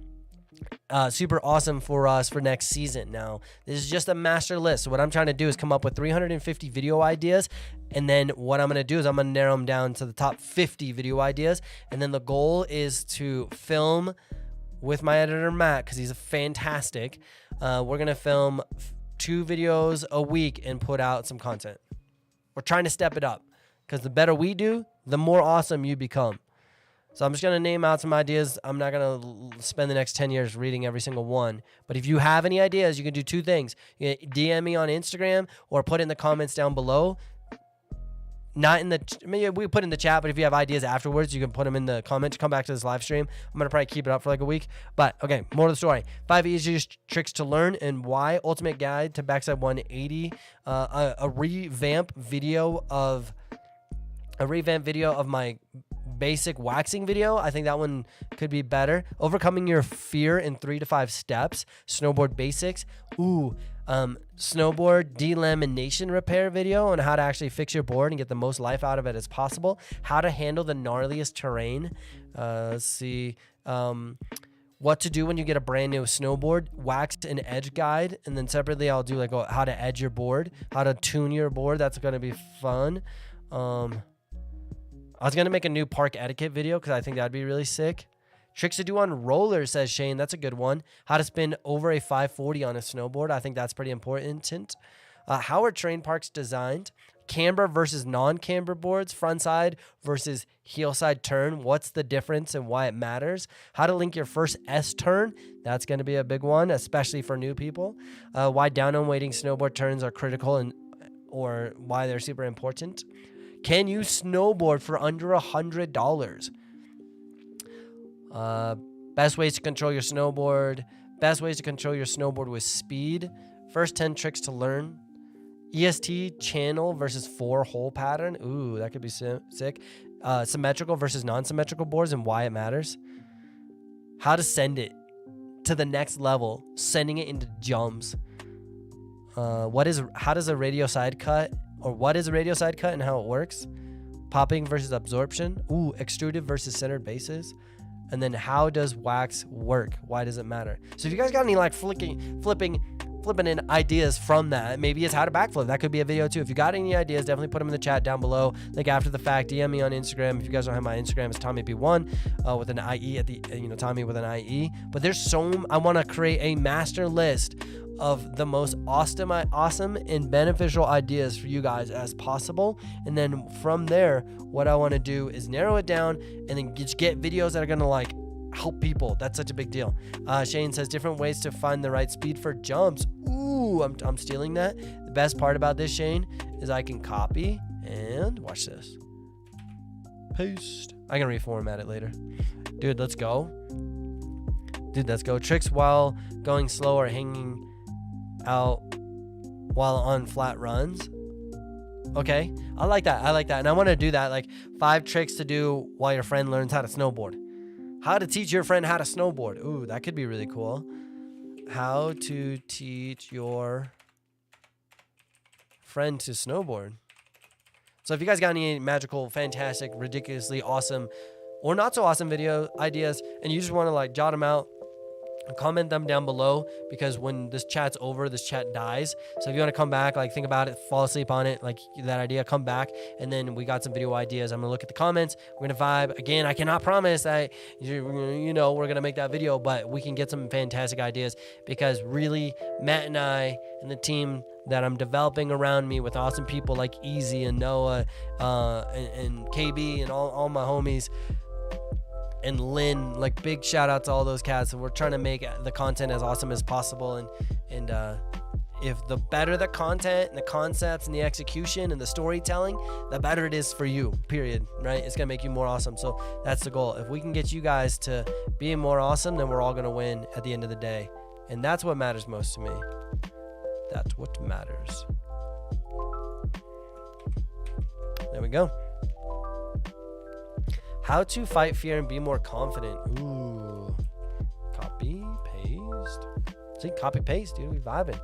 super awesome for us for next season. Now, this is just a master list. So what I'm trying to do is come up with 350 video ideas. And then what I'm going to do is I'm going to narrow them down to the top 50 video ideas. And then the goal is to film with my editor, Matt, because he's fantastic. We're going to film 2 videos a week and put out some content. We're trying to step it up because the better we do, the more awesome you become. So I'm just going to name out some ideas. I'm not going to spend the next 10 years reading every single one. But if you have any ideas, you can do 2 things. You can DM me on Instagram or put it in the comments down below. Not in the, maybe we put in the chat, but if you have ideas afterwards, you can put them in the comments. Come back to this live stream. I'm going to probably keep it up for like a week. But okay, more of the story. 5 easiest tricks to learn and why. Ultimate guide to backside 180. A revamp video of my basic waxing video. I think that one could be better. Overcoming your fear in 3 to 5 steps. Snowboard basics. Snowboard delamination repair video on how to actually fix your board and get the most life out of it as possible. How to handle the gnarliest terrain. Let's see. What to do when you get a brand new snowboard. Wax and edge guide. And then separately, I'll do like how to edge your board. How to tune your board. That's going to be fun. I was going to make a new park etiquette video because I think that'd be really sick. Tricks to do on rollers, says Shane. That's a good one. How to spin over a 540 on a snowboard. I think that's pretty important. How are terrain parks designed? Camber versus non-camber boards. Front side versus heel side turn. What's the difference and why it matters? How to link your first S turn. That's going to be a big one, especially for new people. Why down and waiting snowboard turns are critical or why they're super important. Can you snowboard for under $100? Best ways to control your snowboard. Best ways to control your snowboard with speed. First 10 tricks to learn. EST channel versus 4-hole pattern. Ooh, that could be sick. Symmetrical versus non-symmetrical boards and why it matters. How to send it to the next level. Sending it into jumps. How does a radio side cut? Or what is a radio side cut and how it works? Popping versus absorption. Ooh, extruded versus centered bases. And then how does wax work? Why does it matter? So if you guys got any like flipping in ideas from that, maybe it's how to backflip. That could be a video too. If you got any ideas, definitely put them in the chat down below. Like after the fact, DM me on Instagram. If you guys don't have my Instagram, it's TommyP1 with an IE at the, Tommy with an IE. But there's I want to create a master list of the most awesome and beneficial ideas for you guys as possible. And then from there, what I want to do is narrow it down and then just get videos that are going to like help people. That's such a big deal. Shane says different ways to find the right speed for jumps. Ooh, I'm stealing that. The best part about this, Shane, is I can copy and watch this. Paste. I can reformat it later. Dude, let's go. Tricks while going slow or hanging out while on flat runs. Okay, I like that. And I want to do that, like 5 tricks to do while your friend learns how to snowboard. How to teach your friend how to snowboard. Ooh, that could be really cool. How to teach your friend to snowboard. So if you guys got any magical, fantastic, ridiculously awesome or not so awesome video ideas and you just want to like jot them out, comment them down below, because when this chat's over, this chat dies. So if you want to come back, like think about it, fall asleep on it, like that idea, come back, and then we got some video ideas. I'm gonna look at the comments, we're gonna vibe. Again, I cannot promise that we're gonna make that video, but we can get some fantastic ideas, because really Matt and I and the team that I'm developing around me with awesome people like Easy and Noah and KB and all my homies and Lynn, like big shout out to all those cats. And we're trying to make the content as awesome as possible. And if the better the content and the concepts and the execution and the storytelling, the better it is for you, period, right? It's gonna make you more awesome. So that's the goal. If we can get you guys to being more awesome, then we're all gonna win at the end of the day. And that's what matters most to me. That's what matters. There we go. How to fight fear and be more confident. Ooh. Copy, paste. See, copy, paste, dude. We vibing.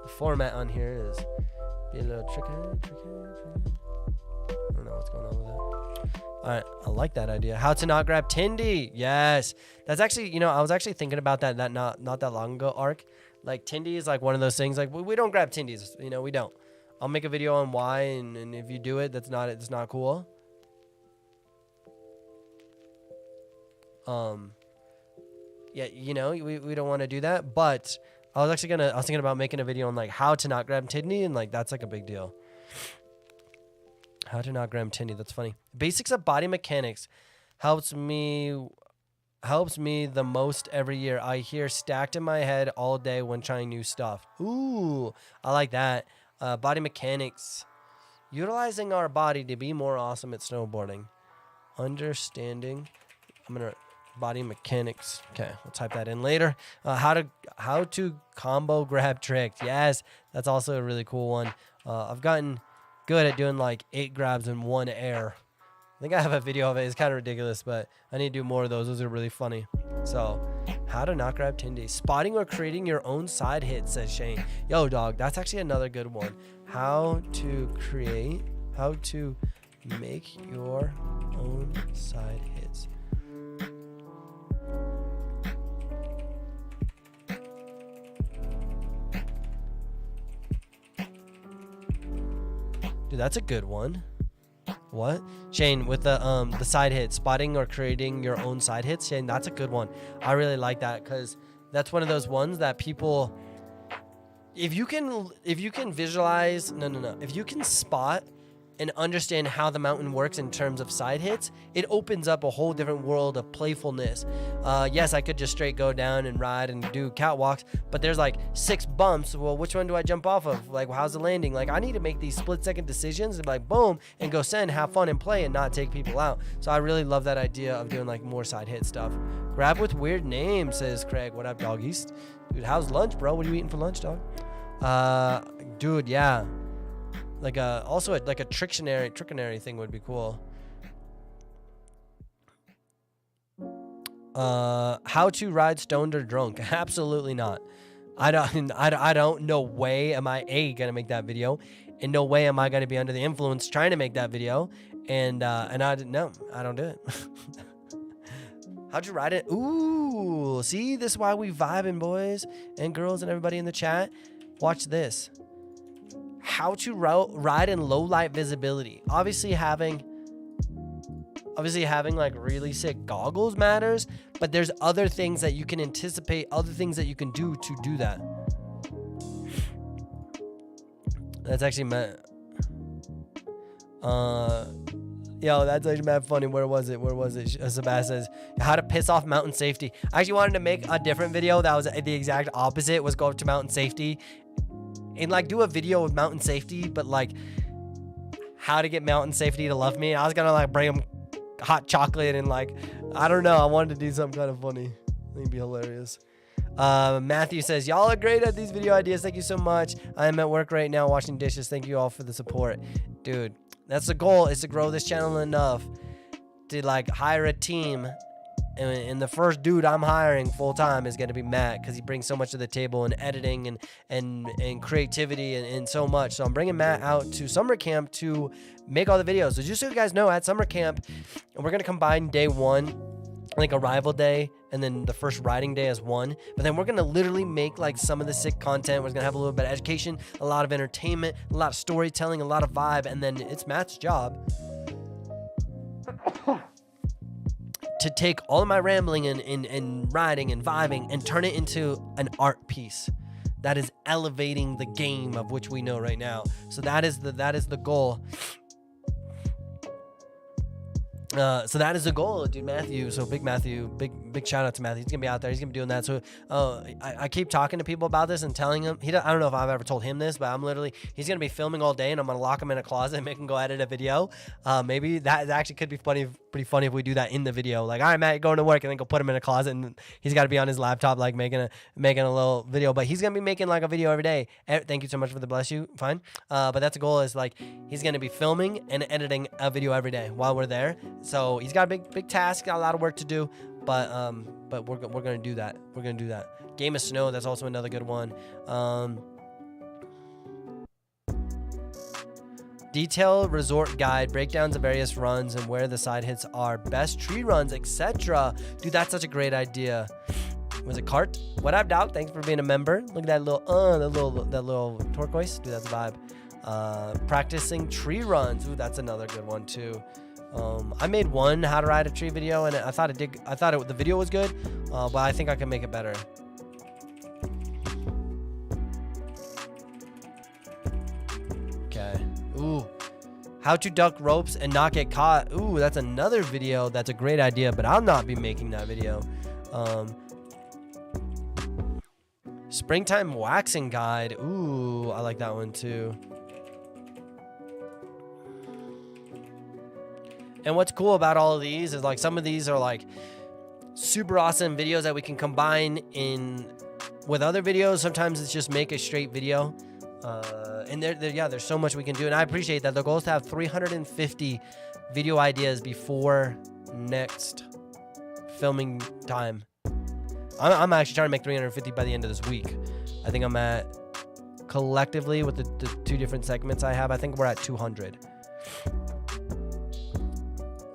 The format on here is be a little tricky. know what's going on with that. All right, I like that idea. How to not grab Tindy. Yes, that's actually, you know, I was actually thinking about that not that long ago. Arc, like Tindy is like one of those things. Like we don't grab Tindies, you know, we don't. I'll make a video on why, and if you do it, it's not cool. Yeah, you know, we don't want to do that. But I was thinking about making a video on like how to not grab Tindy, and like that's like a big deal. How to not grab Tindy. That's funny. Basics of body mechanics helps me the most every year. I hear stacked in my head all day when trying new stuff. Ooh, I like that. Body mechanics. Utilizing our body to be more awesome at snowboarding. Understanding. Body mechanics. Okay, we'll type that in later. How to combo grab trick. Yes, that's also a really cool one. I've gotten good at doing like 8 grabs in one air. I think I have a video of it. It's kind of ridiculous, but I need to do more of those. Those are really funny. So, how to not grab Tindy. Spotting or creating your own side hit, says Shane. Yo, dog, that's actually another good one. How to make your own side hits. Dude, that's a good one. What? Shane, with the side hit, spotting or creating your own side hits. Shane, that's a good one. I really like that because that's one of those ones that people, if you can visualize, if you can spot and understand how the mountain works in terms of side hits, it opens up a whole different world of playfulness. Yes, I could just straight go down and ride and do catwalks, but there's like 6 bumps. Well, which one do I jump off of? Like, how's the landing? Like, I need to make these split-second decisions and like, boom, and go send, have fun and play and not take people out. So I really love that idea of doing like more side hit stuff. Grab with weird names, says Craig. What up, doggies? Dude, how's lunch, bro? What are you eating for lunch, dog? Dude, yeah. Like also a Trictionary thing would be cool. How to ride stoned or drunk? Absolutely not. I don't. No way am I gonna make that video, and no way am I gonna be under the influence trying to make that video. And I don't do it. How'd you ride it? Ooh, see, this is why we vibing, boys and girls and everybody in the chat. Watch this. How to ride in low light visibility. Obviously having like really sick goggles matters, but there's other things that you can anticipate, other things that you can do to do that. That's actually yo, that's actually mad funny. Where was it? Sebastian says, how to piss off mountain safety. I actually wanted to make a different video that was the exact opposite, was go up to mountain safety and like do a video of mountain safety, but like how to get mountain safety to love me. I was gonna like bring them hot chocolate and like, I don't know. I wanted to do something kind of funny. I think it'd be hilarious. Matthew says, y'all are great at these video ideas. Thank you so much. I'm at work right now washing dishes. Thank you all for the support. Dude, that's the goal, is to grow this channel enough to like hire a team. And the first dude I'm hiring full time is going to be Matt, because he brings so much to the table in editing and creativity and so much. So I'm bringing Matt out to summer camp to make all the videos. So just so you guys know, at summer camp, we're going to combine day 1, like arrival day, and then the first riding day as one. But then we're going to literally make like some of the sick content. We're going to have a little bit of education, a lot of entertainment, a lot of storytelling, a lot of vibe. And then it's Matt's job to take all of my rambling and riding and vibing and turn it into an art piece that is elevating the game of which we know right now. So that is the goal. So that is the goal, dude. Matthew, so big shout out to Matthew. He's gonna be out there. He's gonna be doing that. So I keep talking to people about this and telling him. I don't know if I've ever told him this, but he's gonna be filming all day, and I'm gonna lock him in a closet and make him go edit a video. Maybe that actually could be pretty funny if we do that in the video. Like, all right, Matt, you're going to work, and then go put him in a closet, and he's got to be on his laptop, like making a little video. But he's gonna be making like a video every day. Thank you so much for the bless you. Fine. But that's the goal, is like he's gonna be filming and editing a video every day while we're there. So he's got a big task, got a lot of work to do, but we're gonna do that. We're gonna do that. Game of Snow, that's also another good one. Detailed resort guide, breakdowns of various runs and where the side hits are, best tree runs, etc. Dude, that's such a great idea. Was it Cart? What up, dog? Thanks for being a member. Look at that little turquoise. Dude, that's a vibe. Practicing tree runs. Ooh, that's another good one too. I made one how to ride a tree video, and I thought the video was good, but I think I can make it better. Okay. Ooh. How to duck ropes and not get caught. Ooh, that's another video. That's a great idea, but I'll not be making that video. Springtime waxing guide. Ooh, I like that one too. And what's cool about all of these is like some of these are like super awesome videos that we can combine in with other videos. Sometimes it's just make a straight video. And there's so much we can do. And I appreciate that. The goal is to have 350 video ideas before next filming time. I'm actually trying to make 350 by the end of this week. I think I'm at, collectively with the two different segments I have, I think we're at 200.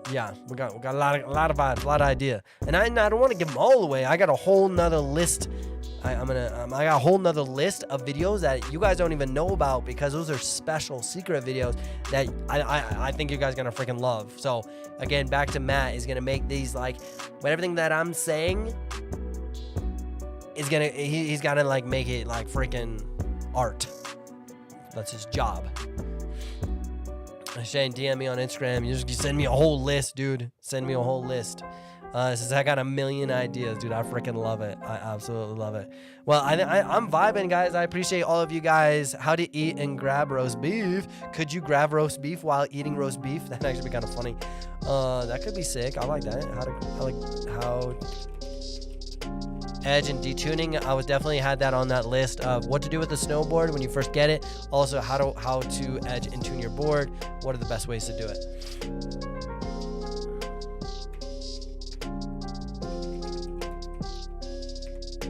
Yeah, we got a lot of vibes, a lot of idea. And I don't want to give them all away. I got a whole nother list. I got a whole nother list of videos that you guys don't even know about, because those are special secret videos that I think you guys are gonna freaking love. So again, back to Matt is gonna make these, like, with everything that I'm saying is gonna, he's gotta like make it like freaking art. That's his job. Shane, DM me on Instagram. You send me a whole list, dude. Send me a whole list. Says I got a million ideas, dude. I freaking love it. I absolutely love it. Well, I'm vibing, guys. I appreciate all of you guys. How to eat and grab roast beef? Could you grab roast beef while eating roast beef? That'd actually be kind of funny. That could be sick. I like that. How edge and detuning. I would definitely had that on that list of what to do with the snowboard when you first get it. Also, how to edge and tune your board. What are the best ways to do it?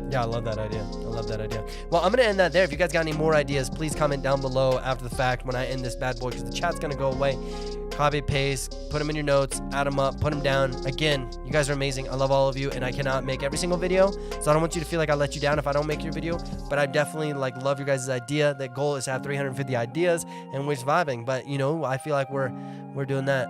Yeah, I love that idea. I love that idea. Well, I'm going to end that there. If you guys got any more ideas, please comment down below after the fact when I end this bad boy, because the chat's going to go away. Copy, paste, put them in your notes, add them up, put them down. Again, you guys are amazing. I love all of you, and I cannot make every single video, so I don't want you to feel like I let you down if I don't make your video, but I definitely like love your guys' idea. The goal is to have 350 ideas, and we're vibing, but you know, I feel like we're doing that.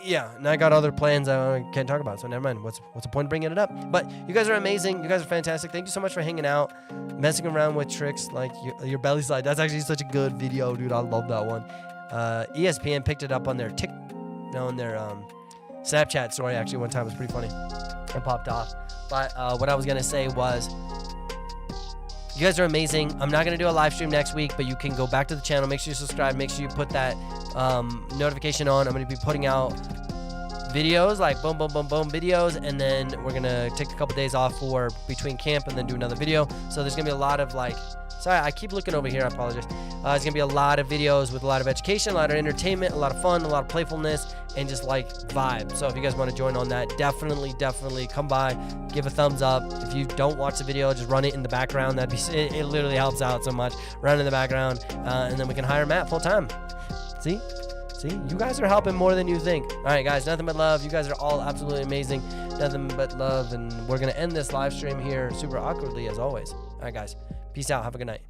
Yeah, and I got other plans I can't talk about, so never mind. What's the point of bringing it up? But you guys are amazing. You guys are fantastic. Thank you so much for hanging out, messing around with tricks like your belly slide. That's actually such a good video, dude. I love that one. ESPN picked it up on their Snapchat story. Actually, one time it was pretty funny. It popped off. But what I was gonna say was, you guys are amazing. I'm not going to do a live stream next week, but you can go back to the channel. Make sure you subscribe. Make sure you put that notification on. I'm going to be putting out videos, like boom, boom, boom, boom videos. And then we're going to take a couple days off for between camp and then do another video. So there's going to be a lot of like, sorry, I keep looking over here. I apologize. There's going to be a lot of videos with a lot of education, a lot of entertainment, a lot of fun, a lot of playfulness, and just like vibe. So if you guys want to join on that, definitely come by, give a thumbs up. If you don't watch the video, just run it in the background. It literally helps out so much. Run in the background, and then we can hire Matt full time. See, you guys are helping more than you think. All right, guys, nothing but love. You guys are all absolutely amazing. Nothing but love, and we're gonna end this live stream here super awkwardly as always. All right, guys, peace out. Have a good night.